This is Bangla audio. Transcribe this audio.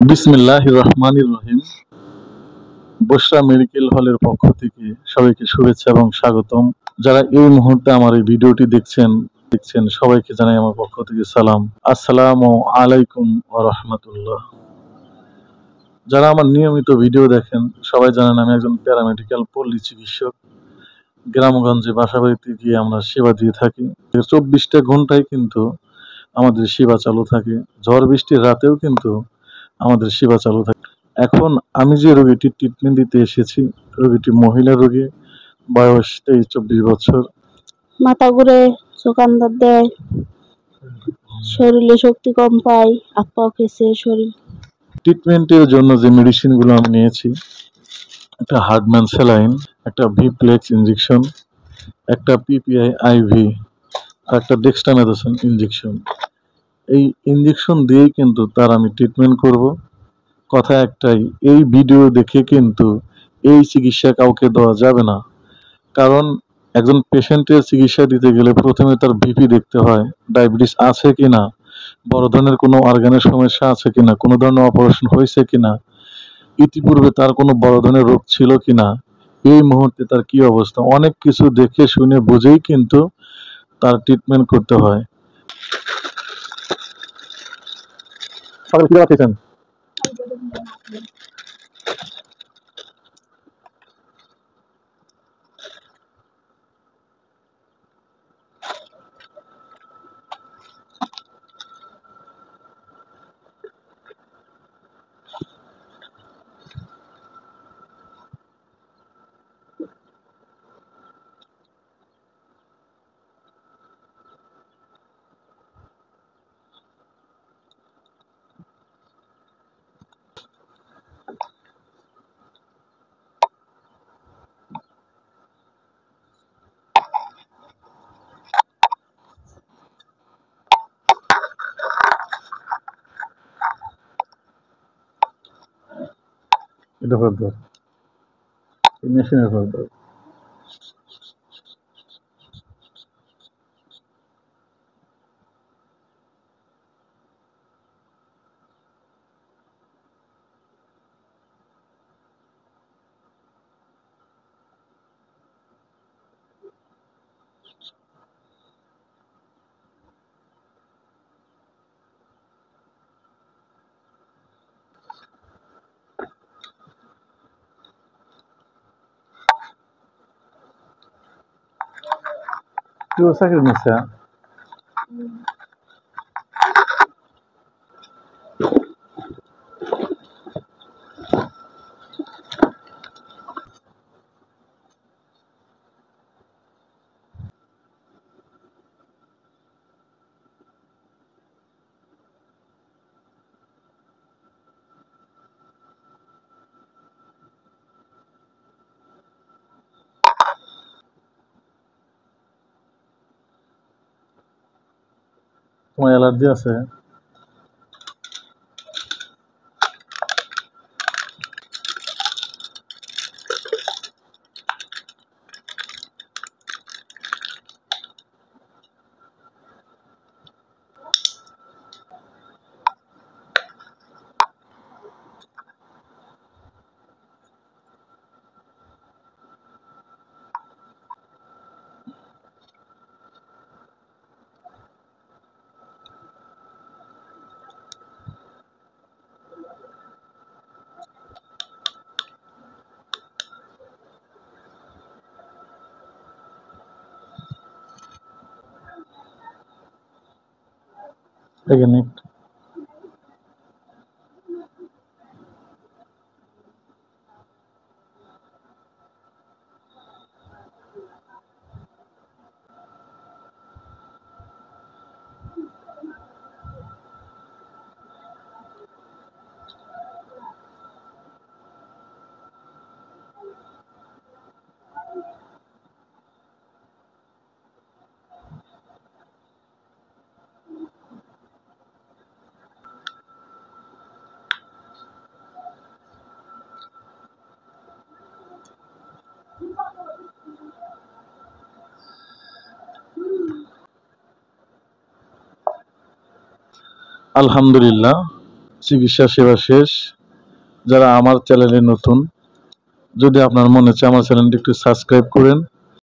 বিসমিল্লাহির রহমানির রহিম। বশরা মেডিকেল হলের পক্ষ থেকে সবাইকে শুভেচ্ছা এবং স্বাগতম। যারা এই মুহূর্তে আমার এই ভিডিওটি দেখছেন সবাইকে জানাই আমার পক্ষ থেকে সালাম। আসসালামু আলাইকুম ওয়া রাহমাতুল্লাহ। যারা আমার নিয়মিত ভিডিও দেখেন সবাই জানেন আমি একজন প্যারামেডিক্যাল পল্লী চিকিৎসক। গ্রামগঞ্জে বাসাবাড়িতে গিয়ে আমরা সেবা দিয়ে থাকি। 24টা ঘন্টায় কিন্তু আমাদের সেবা চালু থাকে। ঝড় বৃষ্টির রাতেও কিন্তু আমাদের সেবা চালু থাকে। এখন আমি যে রোগীটির ট্রিটমেন্ট দিতে এসেছি, রোগীটি মহিলা রোগী, বয়স 23-24 বছর। মাথা ঘুরে, চোখ আন্দার দেয়, শরীরে শক্তি কম পায়, হাত পা খেছে শরীর। ট্রিটমেন্টের জন্য যে মেডিসিনগুলো আমি নিয়েছি, একটা হার্ডম্যান স্যালাইন, একটা ভিপ্লেক্স ইঞ্জেকশন, একটা পিপিআই আইভি আর একটা ডেক্সটামেথাসোন ইঞ্জেকশন। এই ইঞ্জেকশন দিয়েই কিন্তু তার আমি ট্রিটমেন্ট করব। কথা একটাই, এই ভিডিও দেখে কিন্তু এই চিকিৎসা কাউকে দেওয়া যাবে না। কারণ একজন পেশেন্টের চিকিৎসা দিতে গেলে প্রথমে তার বিপি দেখতে হয়, ডায়াবেটিস আছে কিনা, বড় ধরনের কোনো অর্গানের সমস্যা আছে কিনা, কোনো ধরনের অপারেশন হয়েছে কিনা, ইতিপূর্বে তার কোনো বড় ধরনের রোগ ছিল কিনা, এই মুহূর্তে তার কি অবস্থা, অনেক কিছু দেখে শুনে বুঝেই কিন্তু তার ট্রিটমেন্ট করতে হয়। সকালে কি খেয়েছেন? এটা ফেরত এই মেশিনের ফেরত। কেউ চাকরি নিচ্ছে? তোমার অ্যালার্জি আছে? এখানে আলহামদুলিল্লাহ, চিকিৎসা সেবা শেষ। যারা আমার চ্যানেলে নতুন, যদি আপনার মনে হচ্ছে আমার চ্যানেলটি একটু সাবস্ক্রাইব করেন